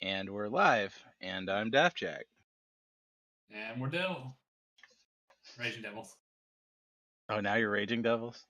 And we're live, and I'm Daftjack. And we're Devil. Ragingdevils. Oh, now you're Ragingdevils?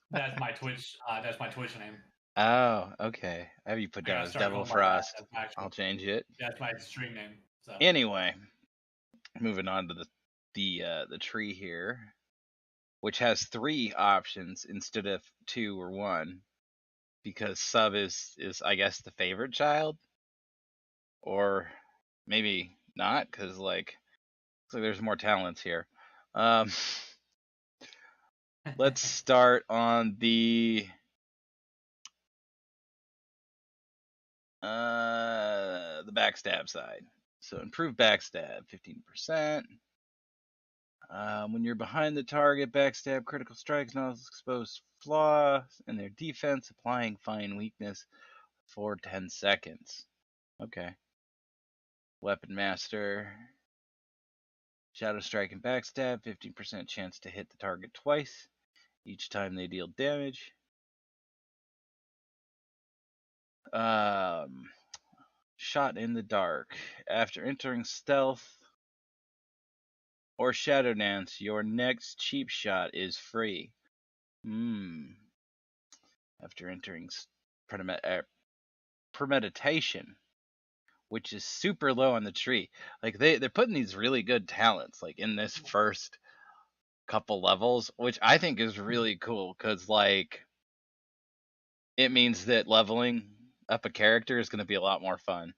That's my Twitch. That's my Twitch name. Oh, okay. I have you put I down gotta as start Devil going by that. Frost. That's my I'll actual. change it. That's my stream name. So Anyway, moving on to the tree here, which has 3 options instead of 2 or 1, because Sub is I guess the favorite child, or maybe not, because like there's more talents here. Let's start on the backstab side. So improve backstab 15%. When you're behind the target, backstab critical strikes, not expose flaws in their defense, applying fine weakness for 10 seconds. Okay. Weapon master. Shadow strike and backstab, 15% chance to hit the target twice each time they deal damage. Shot in the dark. After entering stealth or shadow dance, your next cheap shot is free. After entering premeditation, which is super low on the tree. Like they're putting these really good talents like in this first couple levels, which I think is really cool because like it means that leveling up a character is going to be a lot more fun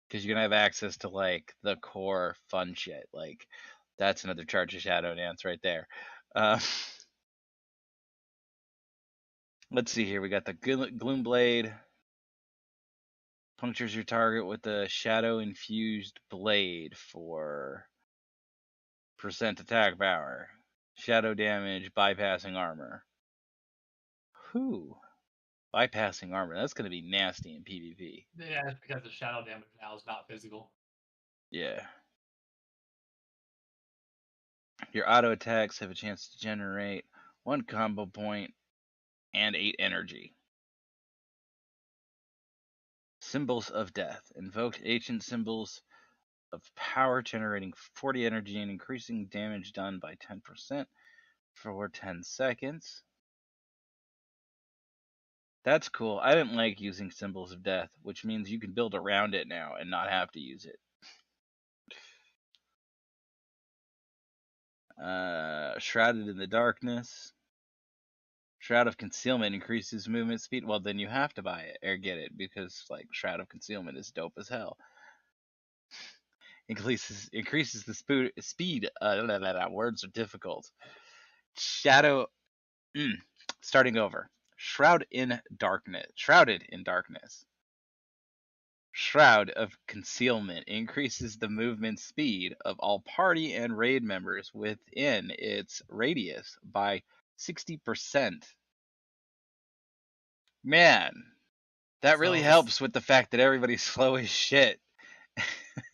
because you're gonna have access to like the core fun shit. Like that's another charge of shadow dance right there. Let's see here. We got the gloom blade. Punctures your target with a shadow infused blade for percent attack power. Shadow damage, bypassing armor. Whew. Bypassing armor. That's going to be nasty in PvP. yeah, it's because the shadow damage now is not physical. Yeah. Your auto attacks have a chance to generate 1 combo point and 8 energy. Symbols of Death. Invoke ancient symbols of power, generating 40 energy and increasing damage done by 10% for 10 seconds. That's cool. I didn't like using Symbols of Death, which means you can build around it now and not have to use it. Shrouded in the Darkness. Shroud of Concealment increases movement speed. Well, then you have to buy it or get it because like Shroud of Concealment is dope as hell. Increases the speed. Words are difficult. Shadow. Starting over. Shrouded in Darkness. Shroud of Concealment increases the movement speed of all party and raid members within its radius by 60%. Man, that really helps with the fact that everybody's slow as shit.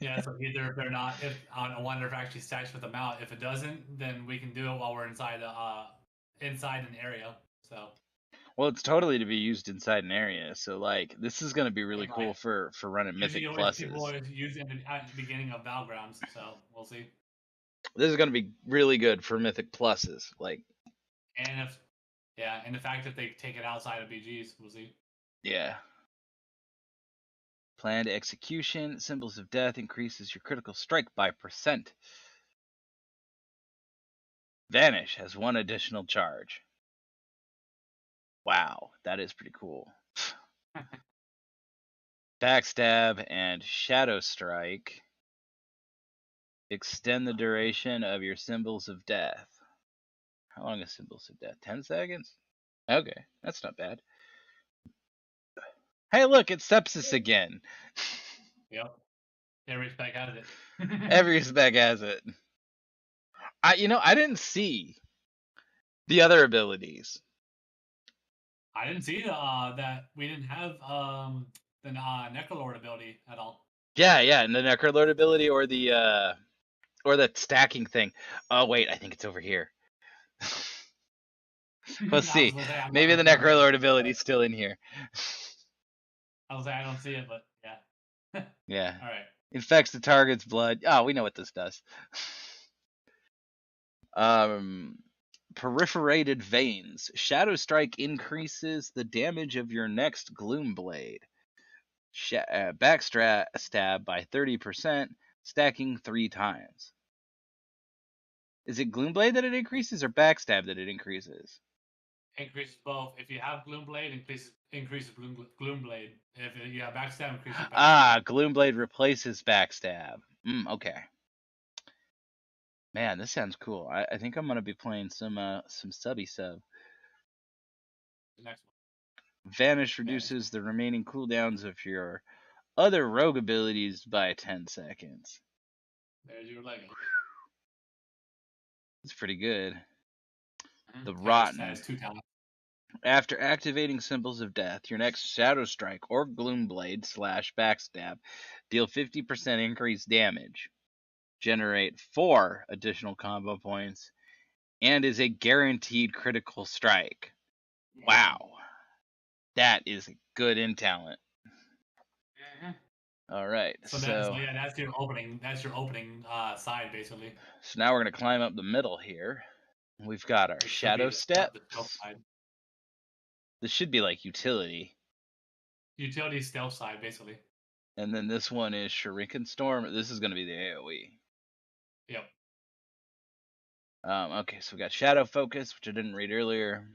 Yeah, so either if they're not, if I wonder if it actually stacks with them out. If it doesn't, then we can do it while we're inside inside an area. So. Well, it's totally to be used inside an area, so like this is gonna be really Right. cool for running Usually, mythic people pluses. always use it at the beginning of battlegrounds. So we'll see. This is gonna be really good for mythic pluses. Like, And if, yeah, and the fact that they take it outside of BGs, we'll see. yeah. Planned execution. Symbols of Death increases your critical strike by percent. Vanish has 1 additional charge. Wow, that is pretty cool. Backstab and Shadow Strike extend the duration of your Symbols of Death. How long is Symbols of Death? 10 seconds? Okay, that's not bad. Hey, look, it's Sepsis again. Yep. Every spec has it. Every spec has it. I didn't see the other abilities. I didn't see that we didn't have the Necrolord ability at all. Yeah, and the Necrolord ability or the stacking thing. Oh wait, I think it's over here. Let's see. Maybe the Necrolord ability is still in here. I was like, I don't see it, but yeah. Yeah. All right. Infects the target's blood. Oh, we know what this does. Perforated veins. Shadow Strike increases the damage of your next Gloom Blade. Backstab by 30%, stacking 3 times. Is it Gloom Blade that it increases or Backstab that it increases? Increases both. If you have Gloom Blade, increases Gloom Blade. If you have Backstab, increases Backstab. Ah, Gloom Blade replaces Backstab. Okay. Man, this sounds cool. I think I'm gonna be playing some subby sub. The next one. Vanish reduces the remaining cooldowns of your other rogue abilities by 10 seconds. There's your Lego. It's pretty good. The That Rotten. has 2 talents. After activating Symbols of Death, your next Shadow Strike or Gloom Blade / Backstab deal 50% increased damage, generate 4 additional combo points, and is a guaranteed critical strike. Wow. That is a good in talent. All right, So that's your opening. That's your opening side, basically. So now we're gonna climb up the middle here. We've got our Shadow Steps. This should be like utility. Utility stealth side, basically. And then this one is Shuriken Storm. This is gonna be the AoE. Yep. Okay, so we got Shadow Focus, which I didn't read earlier,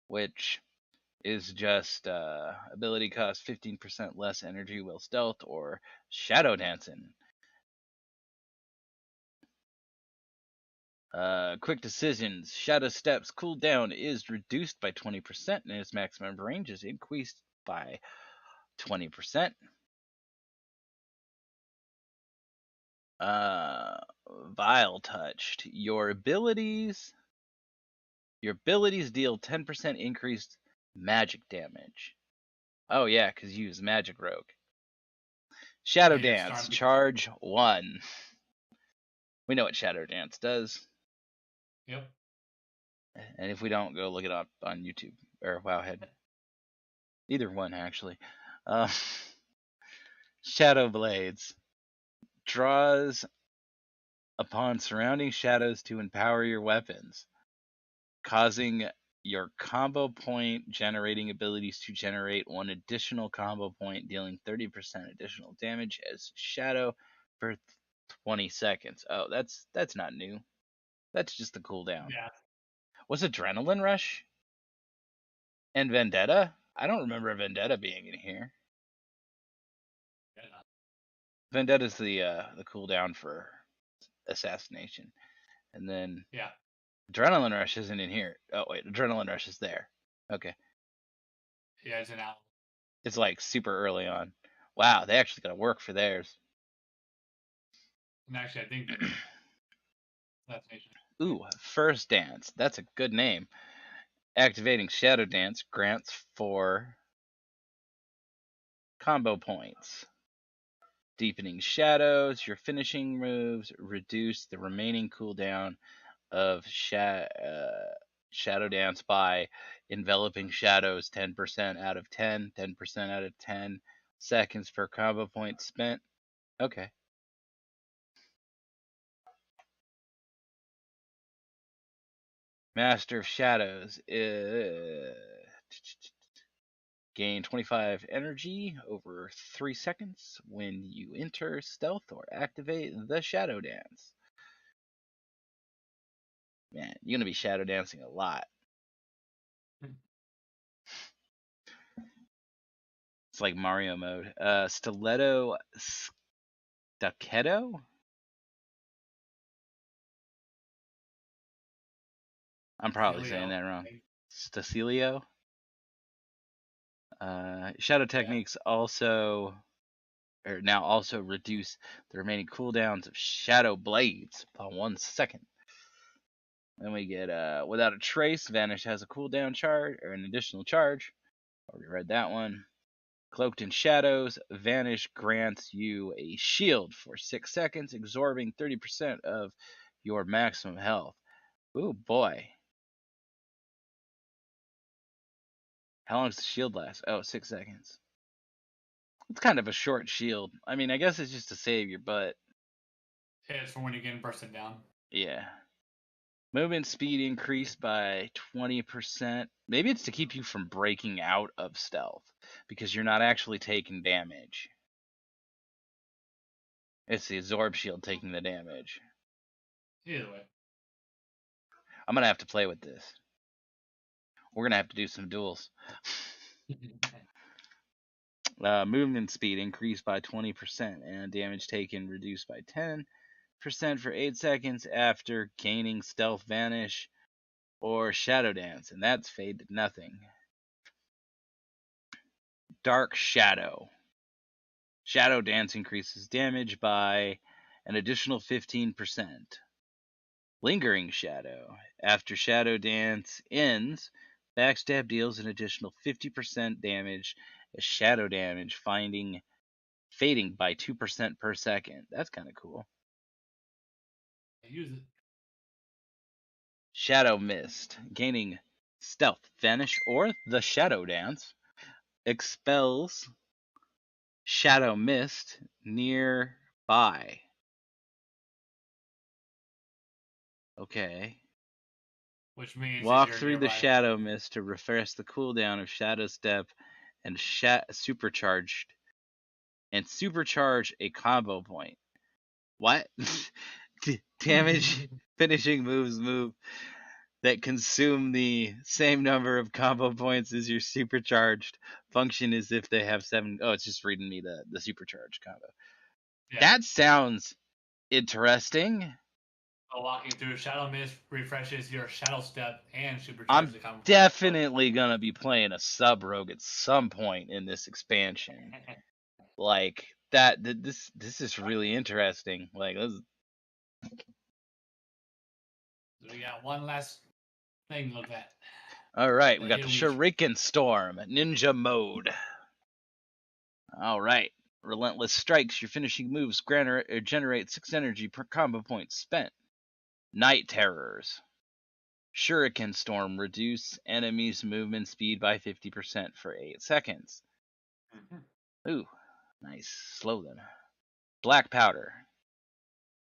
which is just ability cost 15% less energy while stealth, or Shadow Dancing. Quick decisions. Shadow Steps cooldown is reduced by 20% and its maximum range is increased by 20%. Vile Touched. Your abilities deal 10% increased magic damage. Oh yeah, because you use Magic Rogue. Shadow Dance, charge 1. We know what Shadow Dance does. Yep. And if we don't, go look it up on YouTube or Wowhead. Either one, actually. Shadow Blades. Draws upon surrounding shadows to empower your weapons, causing your combo point generating abilities to generate 1 additional combo point, dealing 30% additional damage as shadow for 20 seconds. Oh, that's not new. That's just the cooldown. Yeah. Was Adrenaline Rush and Vendetta? I don't remember Vendetta being in here. Vendetta's the cooldown for Assassination. And then Adrenaline Rush isn't in here. Oh wait, Adrenaline Rush is there. Okay. Yeah, it's an out. It's like super early on. Wow, they actually got to work for theirs. And actually, I think Assassination. Ooh, First Dance. That's a good name. Activating Shadow Dance grants 4 combo points. Deepening Shadows. Your finishing moves reduce the remaining cooldown of Shadow Dance by enveloping shadows 10% out of 10, 10% out of 10 seconds per combo point spent. Okay. Master of Shadows. Gain 25 energy over 3 seconds when you enter stealth or activate the Shadow Dance. Man, you're going to be Shadow Dancing a lot. It's like Mario mode. Stiletto Staccato? I'm probably saying that wrong. Stacilio? Shadow techniques now also reduce the remaining cooldowns of Shadow Blades by 1 second. Then we get Without a Trace. Vanish has a cooldown charge or an additional charge. Already read that one. Cloaked in Shadows. Vanish grants you a shield for 6 seconds, absorbing 30% of your maximum health. Ooh boy. How long does the shield last? Oh, 6 seconds. It's kind of a short shield. I mean, I guess it's just to save your butt. It's for when you're getting bursted down. Yeah. Movement speed increased by 20%. Maybe it's to keep you from breaking out of stealth because you're not actually taking damage. It's the absorb shield taking the damage. Either way. I'm going to have to play with this. We're going to have to do some duels. Movement speed increased by 20% and damage taken reduced by 10% for 8 seconds after gaining Stealth Vanish or Shadow Dance, and that's fade to nothing. Dark Shadow. Shadow Dance increases damage by an additional 15%. Lingering Shadow. After Shadow Dance ends, Backstab deals an additional 50% damage as shadow damage, fading by 2% per second. That's kind of cool. Use it. Shadow Mist. Gaining Stealth Vanish or the Shadow Dance. Expels Shadow Mist nearby. Okay. Which means Walk you're through nearby. the Shadow Mist to refresh the cooldown of Shadow Step and supercharge a combo point. What? Damage finishing move that consume the same number of combo points as your supercharged function as if they have 7. Oh, it's just reading me the supercharged combo. Yeah. That sounds interesting. So walking through Shadow Mist refreshes your Shadow Step and supercharges I'm the combo. definitely gonna be playing a sub rogue at some point in this expansion. Like that. This is really interesting. Like this. So we got one last thing to look at. All right, we got the AoE. Shuriken Storm Ninja mode. All right. Relentless Strikes. Your finishing moves generate 6 energy per combo point spent. Night Terrors. Shuriken Storm. Reduce enemies' movement speed by 50% for 8 seconds. Ooh, nice. Slow them. Black Powder.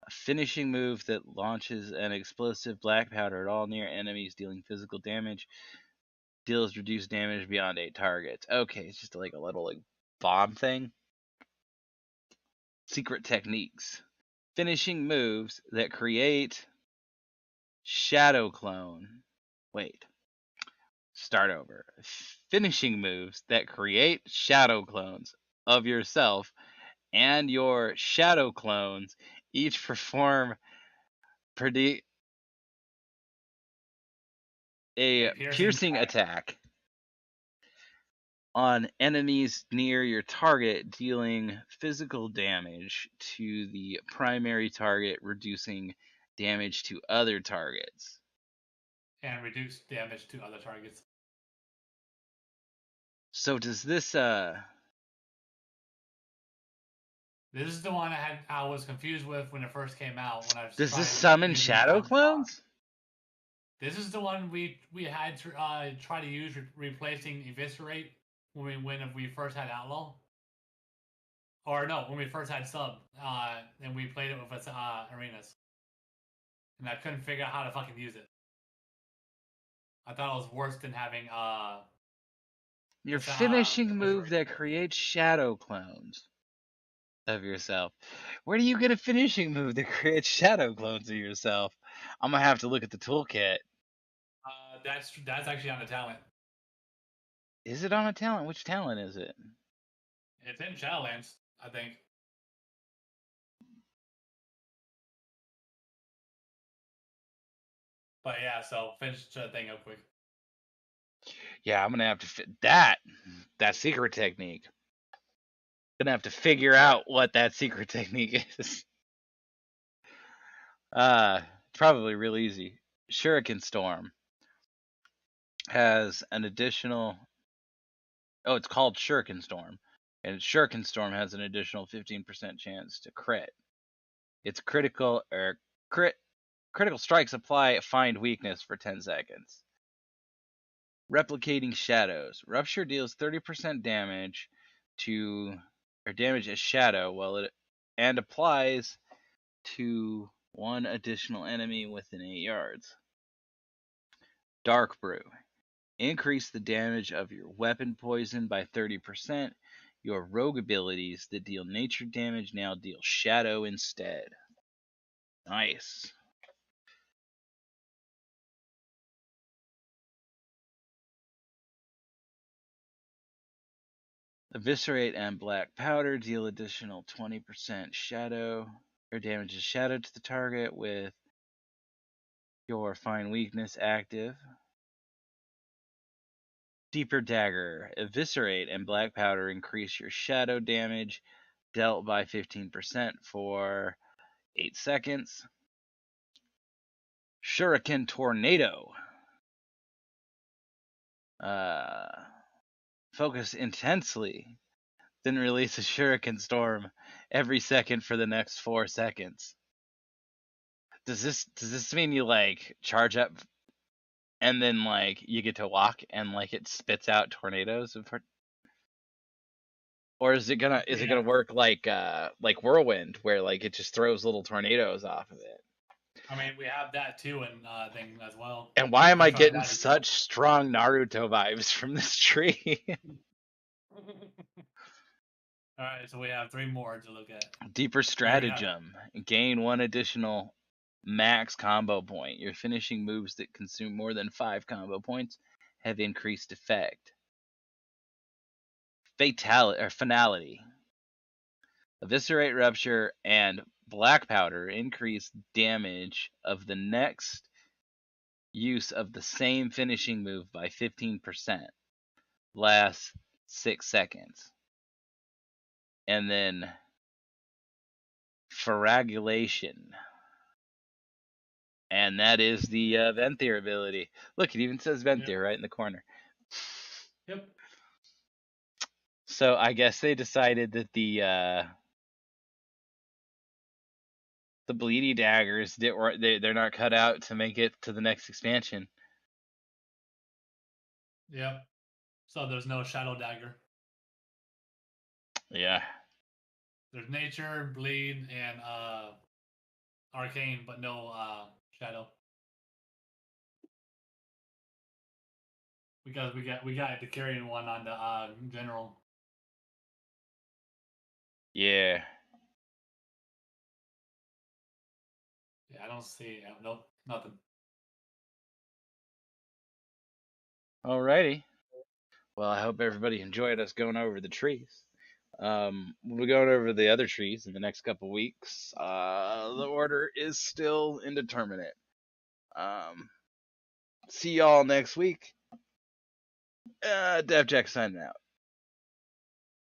A finishing move that launches an explosive black powder at all near enemies, dealing physical damage. Deals reduced damage beyond 8 targets. Okay, it's just like a little bomb thing. Secret techniques. Finishing moves that create shadow clone. Wait. Start over. Finishing moves that create shadow clones of yourself and your shadow clones each perform a piercing attack on enemies near your target, dealing physical damage to the primary target, reducing damage to other targets. And reduce damage to other targets. So does this This is the one I was confused with when it first came out. When I was does this summon shadow clones? This is the one we had to try to use replacing Eviscerate when we first had Outlaw. Or no, when we first had Sub, and we played it with Arenas. And I couldn't figure out how to fucking use it. I thought it was worse than having your finishing move that creates shadow clones of yourself. Where do you get a finishing move that creates shadow clones of yourself? I'm gonna have to look at the toolkit. That's actually on the talent. Is it on a talent? Which talent is it? It's in Shadowlands, I think. But yeah, so finish the thing up quick. Yeah, I'm gonna have to fit that secret technique. Gonna have to figure out what that secret technique is. Probably real easy. Shuriken Storm has an additional. Oh, it's called Shuriken Storm, and Shuriken Storm has an additional 15% chance to crit. Its critical strikes apply find weakness for 10 seconds. Replicating Shadows. Rupture deals 30% damage to or damage as shadow and applies to one additional enemy within 8 yards. Dark Brew. Increase the damage of your weapon poison by 30%. Your rogue abilities that deal nature damage now deal shadow instead. Nice. Eviscerate and Black Powder deal additional 20% shadow or damages shadow to the target with your Find Weakness active. Deeper Dagger. Eviscerate and Black Powder increase your shadow damage dealt by 15% for 8 seconds. Shuriken Tornado. Focus intensely, then release a Shuriken Storm every second for the next 4 seconds. Does this mean you like charge up and then like you get to walk and like it spits out tornadoes or is it gonna work like Whirlwind where like it just throws little tornadoes off of it? I mean, we have that too in thing as well. And why am I getting such strong Naruto vibes from this tree? Alright, so we have 3 more to look at. Deeper Stratagem. Gain 1 additional max combo point. Your finishing moves that consume more than 5 combo points have increased effect. Finality. Eviscerate, Rupture, and Black Powder increase damage of the next use of the same finishing move by 15%. Lasts 6 seconds. And then Feragulation. And that is the Venthyr ability. Look, it even says Venthyr right in the corner. Yep. So I guess they decided that the bleedy daggers they're not cut out to make it to the next expansion. Yep. So there's no shadow dagger. Yeah. There's nature, bleed, and arcane, but no shadow. Because we got the carrying one on the general. Yeah. Yeah, I don't see. Nope, nothing. Alrighty. Well, I hope everybody enjoyed us going over the trees. We'll be going over the other trees in the next couple weeks. The order is still indeterminate. See y'all next week. Daftjack signing out.